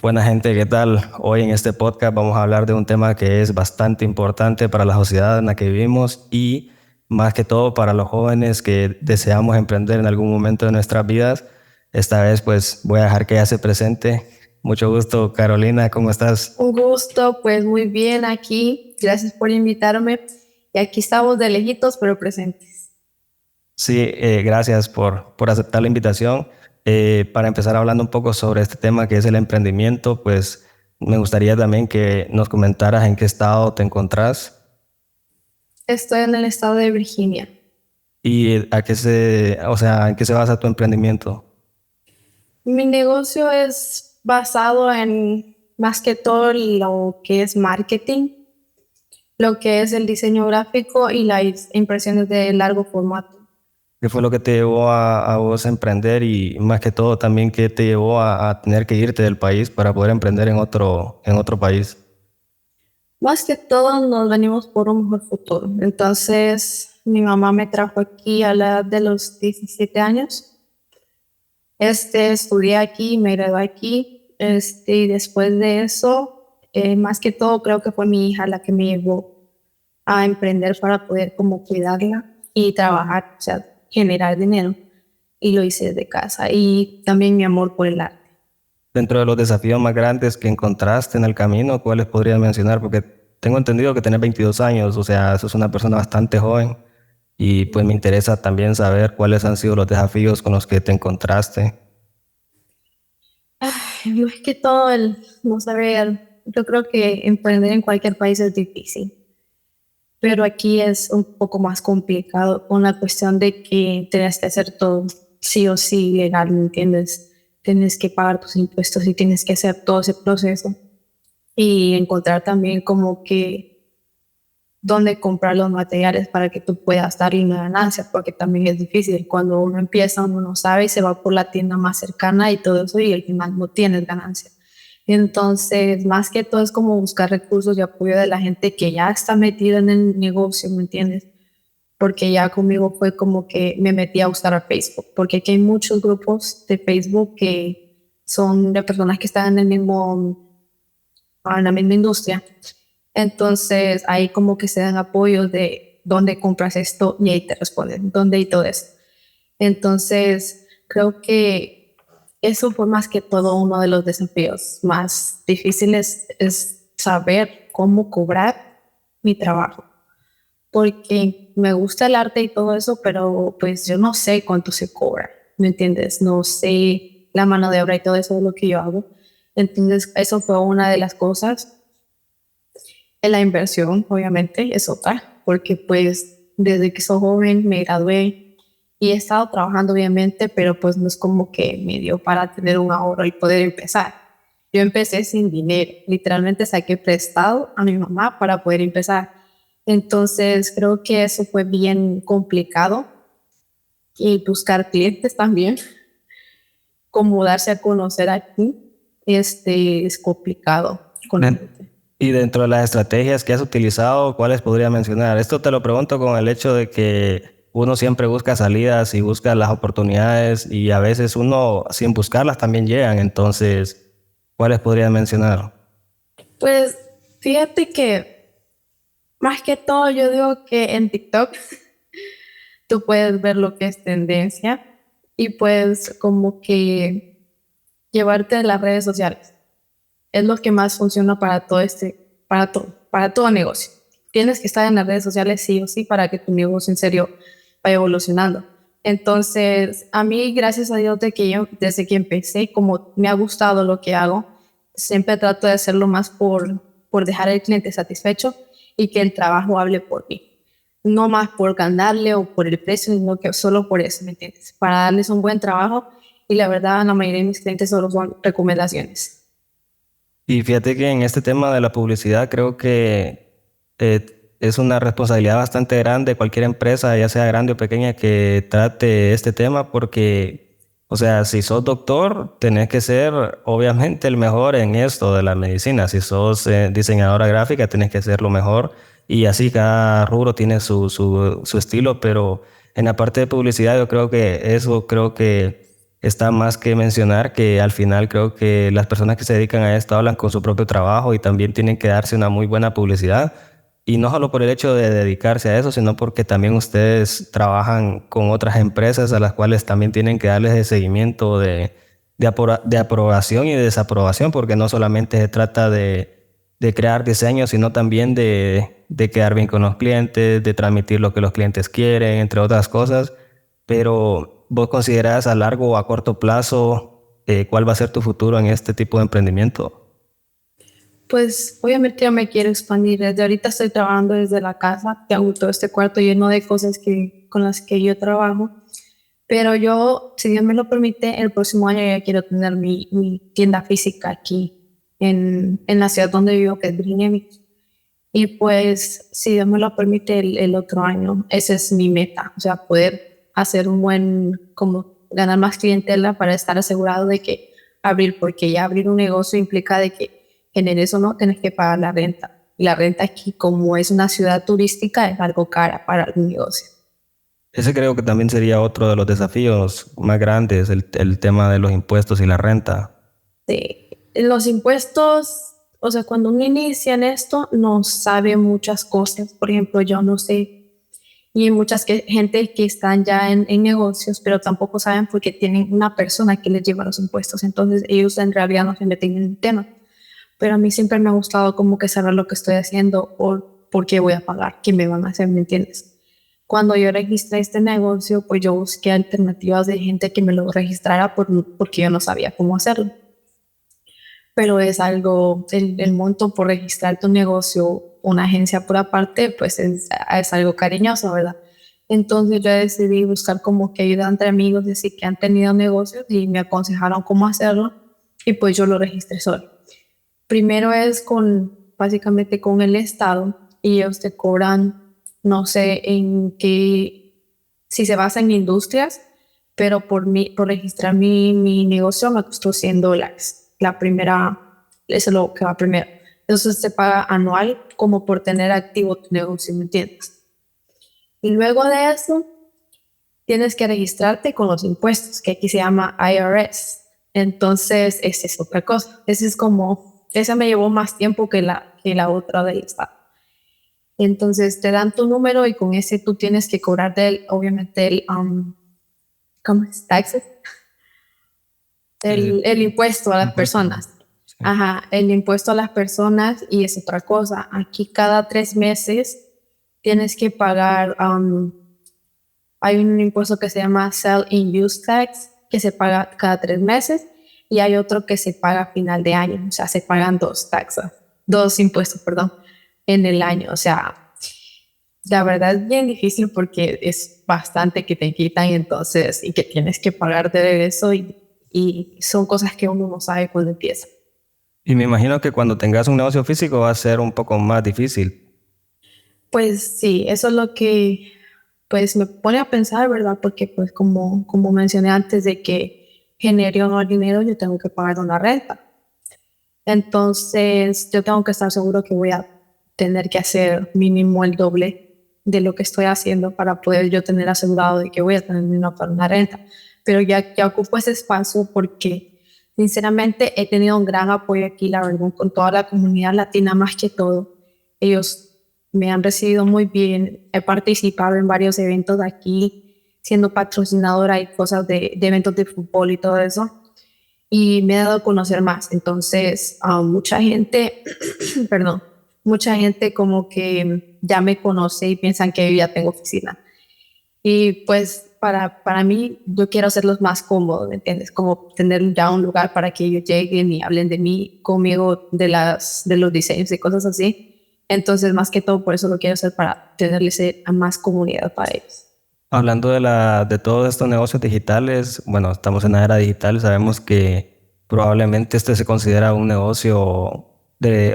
Buena gente, ¿qué tal? Hoy en este podcast vamos a hablar de un tema que es bastante importante para la sociedad en la que vivimos y más que todo para los jóvenes que deseamos emprender en algún momento de nuestras vidas. Esta vez pues voy a dejar que ella se presente. Mucho gusto, Carolina, ¿cómo estás? Un gusto, pues muy bien aquí. Gracias por invitarme. Y aquí estamos de lejitos, pero presentes. Sí, gracias por aceptar la invitación. Para empezar hablando un poco sobre este tema que es el emprendimiento, pues me gustaría también que nos comentaras en qué estado te encontrás. Estoy en el estado de Virginia. ¿Y en qué se basa tu emprendimiento? Mi negocio es basado en más que todo lo que es marketing, lo que es el diseño gráfico y las impresiones de largo formato. ¿Qué fue lo que te llevó a vos a emprender y más que todo también qué te llevó a tener que irte del país para poder emprender en otro país? Más que todo nos venimos por un mejor futuro. Entonces, mi mamá me trajo aquí a la edad de los 17 años. Estudié aquí, me gradué aquí, y después de eso, más que todo creo que fue mi hija la que me llevó a emprender para poder como cuidarla y trabajar, o sea, generar dinero. Y lo hice desde casa. Y también mi amor por el arte. Dentro de los desafíos más grandes que encontraste en el camino, ¿cuáles podrías mencionar? Porque tengo entendido que tenés 22 años, o sea, sos una persona bastante joven y pues me interesa también saber cuáles han sido los desafíos con los que te encontraste. Ay, más que todo el no saber, yo creo que emprender en cualquier país es difícil, pero aquí es un poco más complicado con la cuestión de que tienes que hacer todo sí o sí legal, ¿me entiendes? Tienes que pagar tus impuestos y tienes que hacer todo ese proceso y encontrar también como que dónde comprar los materiales para que tú puedas darle una ganancia, porque también es difícil. Cuando uno empieza, uno no sabe y se va por la tienda más cercana y todo eso y al final no tienes ganancia. Entonces, más que todo es como buscar recursos y apoyo de la gente que ya está metida en el negocio, ¿me entiendes? Porque ya conmigo fue como que me metí a usar a Facebook, porque aquí hay muchos grupos de Facebook que son de personas que están en la misma industria. Entonces ahí como que se dan apoyos de dónde compras esto y ahí te responden, dónde y todo eso. Entonces creo que eso fue más que todo uno de los desafíos más difíciles, es saber cómo cobrar mi trabajo, porque me gusta el arte y todo eso, pero pues yo no sé cuánto se cobra, ¿me entiendes? No sé la mano de obra y todo eso es lo que yo hago. Entonces eso fue una de las cosas. En la inversión, obviamente, es otra, porque pues desde que soy joven me gradué y he estado trabajando, obviamente, pero pues no es como que me dio para tener un ahorro y poder empezar. Yo empecé sin dinero, literalmente saqué prestado a mi mamá para poder empezar. Entonces creo que eso fue bien complicado y buscar clientes también, como darse a conocer aquí, es complicado con la Den- gente. Y dentro de las estrategias que has utilizado, ¿cuáles podría mencionar? Esto te lo pregunto con el hecho de que uno siempre busca salidas y busca las oportunidades y a veces uno sin buscarlas también llegan. Entonces, ¿cuáles podrías mencionar? Pues fíjate que más que todo yo digo que en TikTok tú puedes ver lo que es tendencia y puedes como que llevarte de las redes sociales. Es lo que más funciona para para todo negocio. Tienes que estar en las redes sociales sí o sí para que tu negocio en serio vaya evolucionando. Entonces, a mí, gracias a Dios, desde que empecé, como me ha gustado lo que hago, siempre trato de hacerlo más por dejar al cliente satisfecho y que el trabajo hable por mí. No más por ganarle o por el precio, sino que solo por eso, ¿me entiendes? Para darles un buen trabajo y la verdad, la mayoría de mis clientes solo son recomendaciones. Y fíjate que en este tema de la publicidad creo que es una responsabilidad bastante grande cualquier empresa, ya sea grande o pequeña, que trate este tema porque, o sea, si sos doctor, tenés que ser obviamente el mejor en esto de la medicina. Si sos diseñadora gráfica, tenés que ser lo mejor. Y así cada rubro tiene su estilo, pero en la parte de publicidad yo creo que eso creo que está más que mencionar que al final creo que las personas que se dedican a esto hablan con su propio trabajo y también tienen que darse una muy buena publicidad. Y no solo por el hecho de dedicarse a eso, sino porque también ustedes trabajan con otras empresas a las cuales también tienen que darles el seguimiento de aprobación y de desaprobación, porque no solamente se trata de crear diseños, sino también de quedar bien con los clientes, de transmitir lo que los clientes quieren, entre otras cosas. Pero ¿vos considerás a largo o a corto plazo cuál va a ser tu futuro en este tipo de emprendimiento? Pues obviamente yo me quiero expandir. Desde ahorita estoy trabajando desde la casa, tengo todo este cuarto lleno de cosas con las que yo trabajo. Pero yo, si Dios me lo permite, el próximo año ya quiero tener mi tienda física aquí en la ciudad donde vivo, que es Greenwich. Y pues, si Dios me lo permite, el otro año, esa es mi meta. O sea, poder hacer un como ganar más clientela para estar asegurado de que abrir, porque ya abrir un negocio implica de que generes o no, tienes que pagar la renta. Y la renta aquí, como es una ciudad turística, es algo cara para el negocio. Ese creo que también sería otro de los desafíos más grandes, el tema de los impuestos y la renta. Sí. Los impuestos, o sea, cuando uno inicia en esto, no sabe muchas cosas. Por ejemplo, yo no sé, y hay muchas gente que están ya en negocios, pero tampoco saben porque tienen una persona que les lleva los impuestos. Entonces, ellos en realidad no se meten en el tema. Pero a mí siempre me ha gustado como que saber lo que estoy haciendo o por qué voy a pagar, qué me van a hacer, ¿me entiendes? Cuando yo registré este negocio, pues yo busqué alternativas de gente que me lo registrara porque yo no sabía cómo hacerlo. Pero es algo, el monto por registrar tu negocio, una agencia por aparte, pues es algo cariñoso, ¿verdad? Entonces yo decidí buscar como que ayuda entre amigos, decir que han tenido negocios y me aconsejaron cómo hacerlo y pues yo lo registré solo. Primero es básicamente con el Estado y ellos te cobran, no sé en qué, si se basa en industrias, pero por registrar mi negocio me costó $100. La primera, eso es lo que va primero. Entonces se paga anual como por tener activo tu negocio, ¿me entiendes? Y luego de eso, tienes que registrarte con los impuestos, que aquí se llama IRS. Entonces, esa es otra cosa. Esa me llevó más tiempo que la otra del Estado. Entonces, te dan tu número y con ese tú tienes que cobrar obviamente, ¿cómo es? Taxes. El impuesto a las Impuesto. personas. Sí. Ajá, el impuesto a las personas y es otra cosa. Aquí cada 3 meses tienes que pagar, hay un impuesto que se llama Sell in Use Tax, que se paga cada 3 meses, y hay otro que se paga a final de año. O sea, se pagan dos impuestos, perdón, en el año. O sea, la verdad es bien difícil porque es bastante que te quitan entonces y que tienes que pagar de eso y son cosas que uno no sabe cuando empieza. Y me imagino que cuando tengas un negocio físico va a ser un poco más difícil. Pues sí, eso es lo que pues me pone a pensar, ¿verdad? Porque pues como mencioné antes de que genere o no el dinero, yo tengo que pagar una renta. Entonces, yo tengo que estar seguro que voy a tener que hacer mínimo el doble de lo que estoy haciendo para poder yo tener asegurado de que voy a tener dinero para una renta. Pero ya ocupo ese espacio porque, sinceramente, he tenido un gran apoyo aquí, la verdad, con toda la comunidad latina más que todo. Ellos me han recibido muy bien. He participado en varios eventos de aquí, siendo patrocinadora y cosas de eventos de fútbol y todo eso y me he dado a conocer más. Entonces, mucha gente, perdón, mucha gente como que ya me conoce y piensan que yo ya tengo oficina. Y pues para mí, yo quiero hacerlos más cómodos, ¿me entiendes? Como tener ya un lugar para que ellos lleguen y hablen de mí, conmigo, de los diseños y cosas así. Entonces, más que todo, por eso lo quiero hacer para tenerles a más comunidad para ellos. Hablando de todos estos negocios digitales, bueno, estamos en la era digital, sabemos que probablemente este se considera un negocio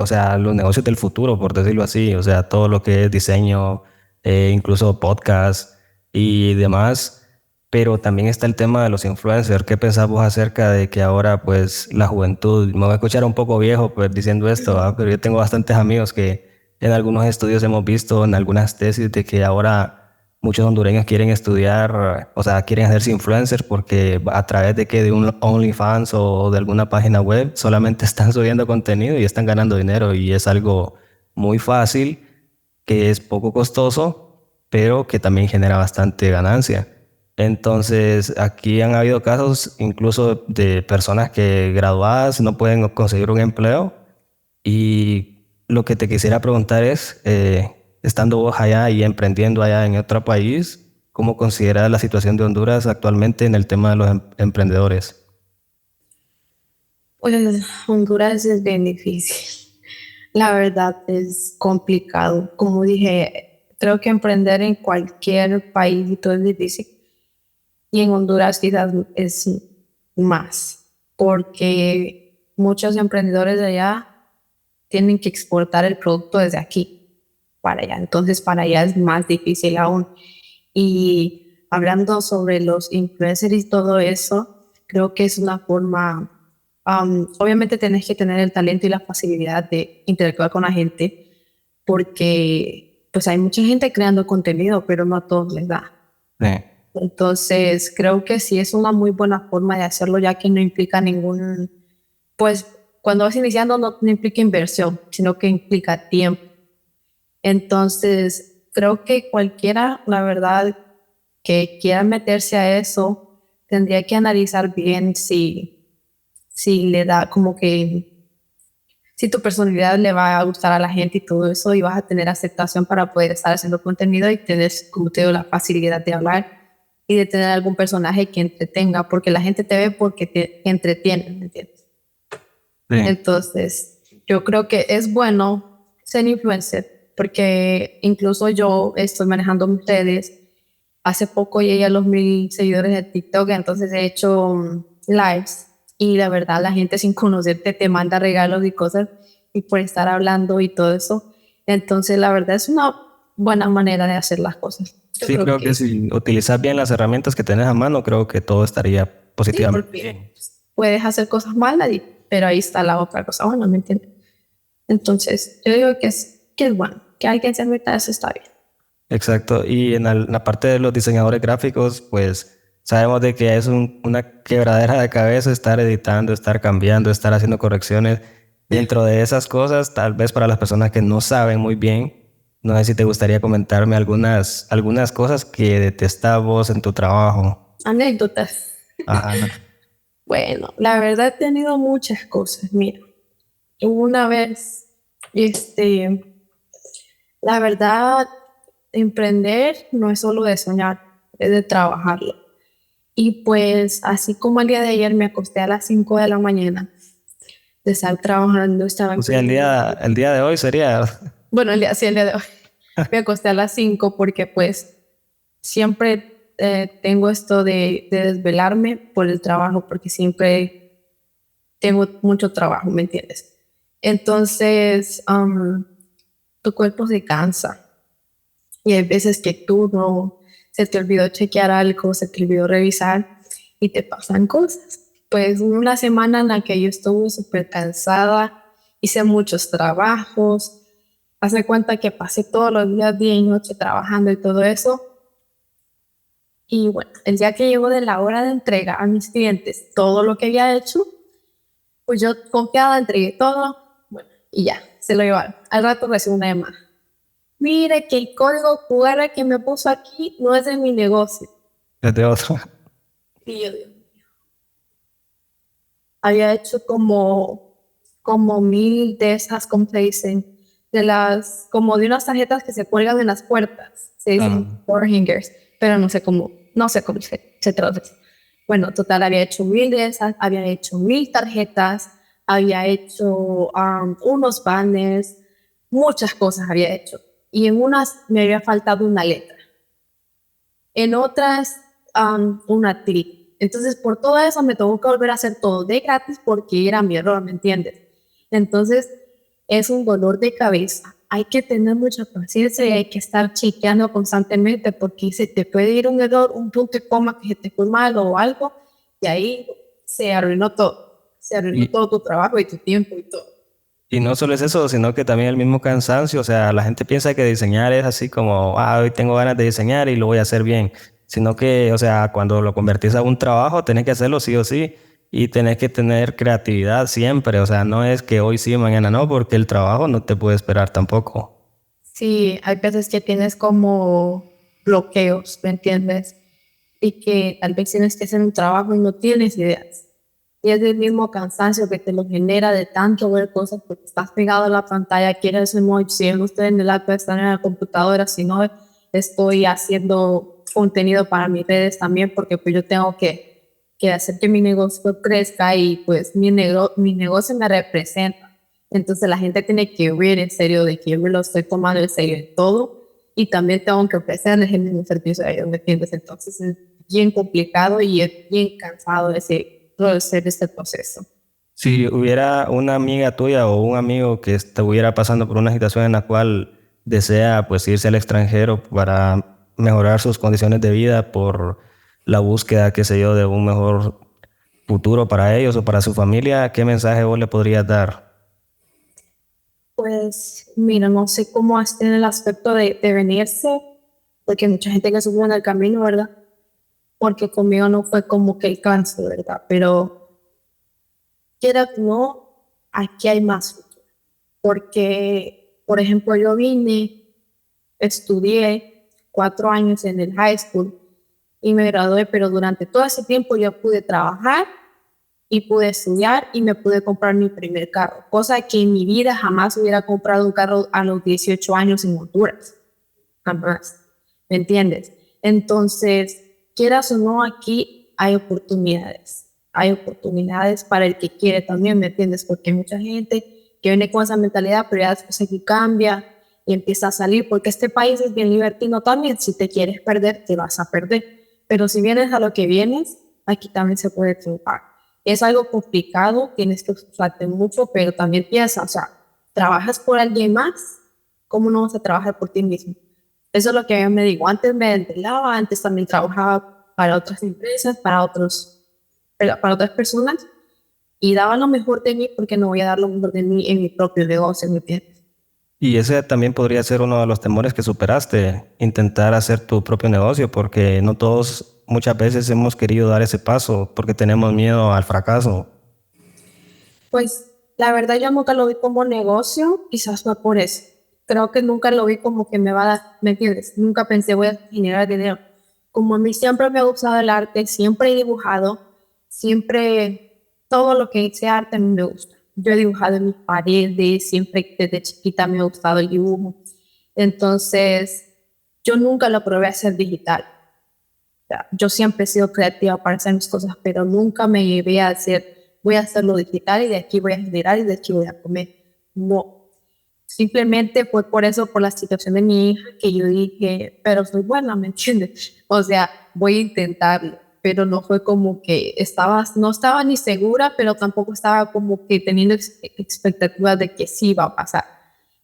o sea, los negocios del futuro, por decirlo así, o sea, todo lo que es diseño, incluso podcast y demás, pero también está el tema de los influencers. ¿Qué pensás vos acerca de que ahora, pues, la juventud, me voy a escuchar un poco viejo, pues, diciendo esto, ¿verdad? Pero yo tengo bastantes amigos que en algunos estudios hemos visto, en algunas tesis, de que ahora muchos hondureños quieren estudiar, o sea, quieren hacerse influencers porque a través de que de un OnlyFans o de alguna página web solamente están subiendo contenido y están ganando dinero y es algo muy fácil, que es poco costoso, pero que también genera bastante ganancia. Entonces, aquí han habido casos incluso de personas que graduadas no pueden conseguir un empleo y lo que te quisiera preguntar es, estando vos allá y emprendiendo allá en otro país, ¿cómo consideras la situación de Honduras actualmente en el tema de los emprendedores? Pues Honduras es bien difícil. La verdad es complicado. Como dije, creo que emprender en cualquier país y todo es difícil. Y en Honduras quizás es más, porque muchos emprendedores de allá tienen que exportar el producto desde aquí para allá. Entonces, para allá es más difícil aún. Y hablando sobre los influencers y todo eso, creo que es una forma, obviamente tenés que tener el talento y la facilidad de interactuar con la gente, porque pues hay mucha gente creando contenido, pero no a todos les da. Sí, Entonces, creo que sí es una muy buena forma de hacerlo, ya que no implica ningún, pues cuando vas iniciando no implica inversión, sino que implica tiempo. Entonces, creo que cualquiera, la verdad, que quiera meterse a eso, tendría que analizar bien si le da como que, si tu personalidad le va a gustar a la gente y todo eso, y vas a tener aceptación para poder estar haciendo contenido y tener, como te digo, la facilidad de hablar y de tener algún personaje que entretenga, porque la gente te ve porque te entretiene, ¿me entiendes? sí. Entonces, yo creo que es bueno ser influencer, porque incluso yo estoy manejando mis redes. Hace poco llegué a los 1,000 seguidores de TikTok, entonces he hecho lives y la verdad la gente sin conocerte te manda regalos y cosas y por estar hablando y todo eso. Entonces, la verdad es una buena manera de hacer las cosas. Yo Sí, creo creo que que si utilizas bien las herramientas que tenés a mano, creo que todo estaría sí, positivamente porque bien. puedes hacer cosas malas, pero ahí está la otra cosa buena, ¿me entiendes? Entonces, yo digo que es bueno, que alguien se meta a eso está bien. Exacto. Y en la parte de los diseñadores gráficos, pues sabemos de que es una quebradera de cabeza estar editando, estar cambiando, estar haciendo correcciones. Dentro de esas cosas, tal vez para las personas que no saben muy bien, no sé si te gustaría comentarme algunas cosas que detestas vos en tu trabajo. Anécdotas. Ajá. Bueno, la verdad he tenido muchas cosas. Mira, una vez, este, la verdad, emprender no es solo de soñar, es de trabajarlo. Y pues, así como el día de ayer me acosté a las 5 de la mañana de estar trabajando, estaba O sea, emprendiendo. el día de hoy sería... Bueno, sí, el día de hoy me acosté a las 5 porque pues siempre tengo esto de desvelarme por el trabajo, porque siempre tengo mucho trabajo, ¿me entiendes? Entonces, tu cuerpo se cansa y hay veces que tú no, se te olvidó chequear algo, se te olvidó revisar y te pasan cosas. Pues una semana en la que yo estuve súper cansada, hice muchos trabajos, hace cuenta que pasé todos los días, día y noche trabajando y todo eso. Y bueno, el día que llegó de la hora de entrega a mis clientes todo lo que había hecho, pues yo confiada entregué todo, bueno, y ya, se lo llevaron. Al rato recibo una llamada. Mire que el código QR que me puso aquí no es de mi negocio. Es de otro. Y yo digo, había hecho como 1,000 de esas, como se dicen, de las, como de unas tarjetas que se cuelgan en las puertas. Se dicen Ah, door hangers, pero no sé cómo se traduce. Bueno, total, había hecho 1,000 de esas, había hecho 1,000 tarjetas, había hecho unos banners, muchas cosas había hecho. Y en unas me había faltado una letra, en otras una tri. Entonces, por todo eso me tengo que volver a hacer todo de gratis porque era mi error, ¿me entiendes? Entonces, es un dolor de cabeza. Hay que tener mucha paciencia y hay que estar chequeando constantemente porque se te puede ir un error, un punto y coma que se te fue mal o algo y ahí se arruinó todo. Se arruinó y, todo tu trabajo y tu tiempo y todo. Y no solo es eso, sino que también el mismo cansancio, o sea, la gente piensa que diseñar es así como, hoy tengo ganas de diseñar y lo voy a hacer bien, sino que, o sea, cuando lo convertís a un trabajo, tenés que hacerlo sí o sí y tenés que tener creatividad siempre, o sea, no es que hoy sí, mañana no, porque el trabajo no te puede esperar tampoco. Sí, hay veces que tienes como bloqueos, ¿me entiendes? Y que tal vez tienes que hacer un trabajo y no tienes ideas. Y es el mismo cansancio que te lo genera de tanto ver cosas porque estás pegado a la pantalla, quieres emoji, si no estoy en el iPad, estar en la computadora, si no estoy haciendo contenido para mis redes también porque pues yo tengo que hacer que mi negocio crezca y pues mi negocio me representa. Entonces la gente tiene que ver en serio de que yo me lo estoy tomando en serio en todo y también tengo que ofrecerles el mismo servicio a ellos, ¿me entiendes? Entonces es bien complicado y es bien cansado hacer este proceso. Si hubiera una amiga tuya o un amigo que estuviera pasando por una situación en la cual desea pues irse al extranjero para mejorar sus condiciones de vida por la búsqueda, qué sé yo, de un mejor futuro para ellos o para su familia, ¿qué mensaje vos le podrías dar? Pues mira, no sé cómo es en el aspecto de venirse, porque hay mucha gente que sufre en el camino, ¿verdad? Porque conmigo no fue como que el cáncer, ¿verdad? Pero quiera o no, aquí hay más futuro. Porque, por ejemplo, yo vine, estudié 4 años en el high school y me gradué, pero durante todo ese tiempo yo pude trabajar y pude estudiar y me pude comprar mi primer carro, cosa que en mi vida jamás hubiera comprado un carro a los 18 años en Honduras, jamás, ¿me entiendes? Entonces, quieras o no, aquí hay oportunidades para el que quiere también, ¿me entiendes? Porque hay mucha gente que viene con esa mentalidad, pero ya después aquí cambia y empieza a salir, porque este país es bien libertino también, si te quieres perder, te vas a perder, pero si vienes a lo que vienes, aquí también se puede triunfar. Es algo complicado, tienes que esforzarte mucho, pero también piensa, o sea, trabajas por alguien más, ¿cómo no vas a trabajar por ti mismo? Eso es lo que yo me digo. Antes me desvelaba, antes también trabajaba para otras empresas, para otras personas y daba lo mejor de mí porque no voy a dar lo mejor de mí en mi propio negocio, en mi pie. Y ese también podría ser uno de los temores que superaste, intentar hacer tu propio negocio, porque no todos muchas veces hemos querido dar ese paso porque tenemos miedo al fracaso. Pues la verdad yo nunca lo vi como negocio, quizás fue por eso. Creo que nunca lo vi como que me va a dar, ¿me entiendes? Nunca pensé voy a generar dinero. Como a mí siempre me ha gustado el arte, siempre he dibujado, siempre todo lo que hice arte a mí me gusta. Yo he dibujado en mis paredes, siempre desde chiquita me ha gustado el dibujo. Entonces, yo nunca lo probé a hacer digital. O sea, yo siempre he sido creativa para hacer mis cosas, pero nunca me llevé a hacer, voy a hacerlo digital y de aquí voy a generar y de aquí voy a comer. No, simplemente fue por eso, por la situación de mi hija, que yo dije, pero soy buena, ¿me entiendes? O sea, voy a intentarlo, pero no fue como que no estaba ni segura, pero tampoco estaba como que teniendo expectativas de que sí iba a pasar.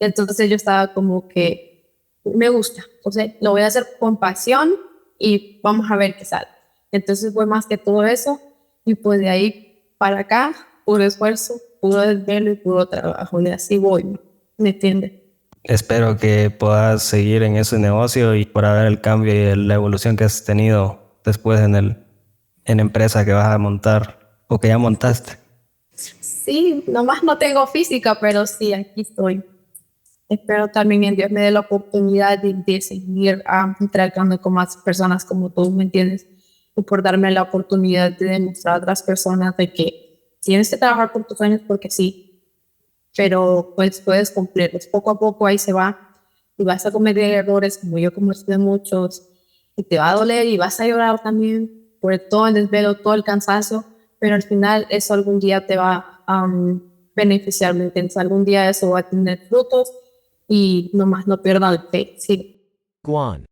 Entonces yo estaba como que me gusta, o sea, lo voy a hacer con pasión y vamos a ver qué sale. Entonces fue más que todo eso y pues de ahí para acá, puro esfuerzo, puro desvelo y puro trabajo y así voy, ¿me entiendes? Espero que puedas seguir en ese negocio y para ver el cambio y la evolución que has tenido después en la empresa que vas a montar o que ya montaste. Sí, nomás no tengo física, pero sí, aquí estoy. Espero también en Dios me dé la oportunidad de seguir interactuando con más personas como tú, ¿me entiendes? Y por darme la oportunidad de demostrar a otras personas de que tienes que trabajar por tus sueños porque sí, pero pues puedes cumplirlos. Poco a poco ahí se va y vas a cometer errores como yo cometí muchos y te va a doler y vas a llorar también por todo el desvelo, todo el cansancio, pero al final eso algún día te va a beneficiar, ¿me entiendes? Algún día eso va a tener frutos y nomás no pierdan el fe, sí. Guan.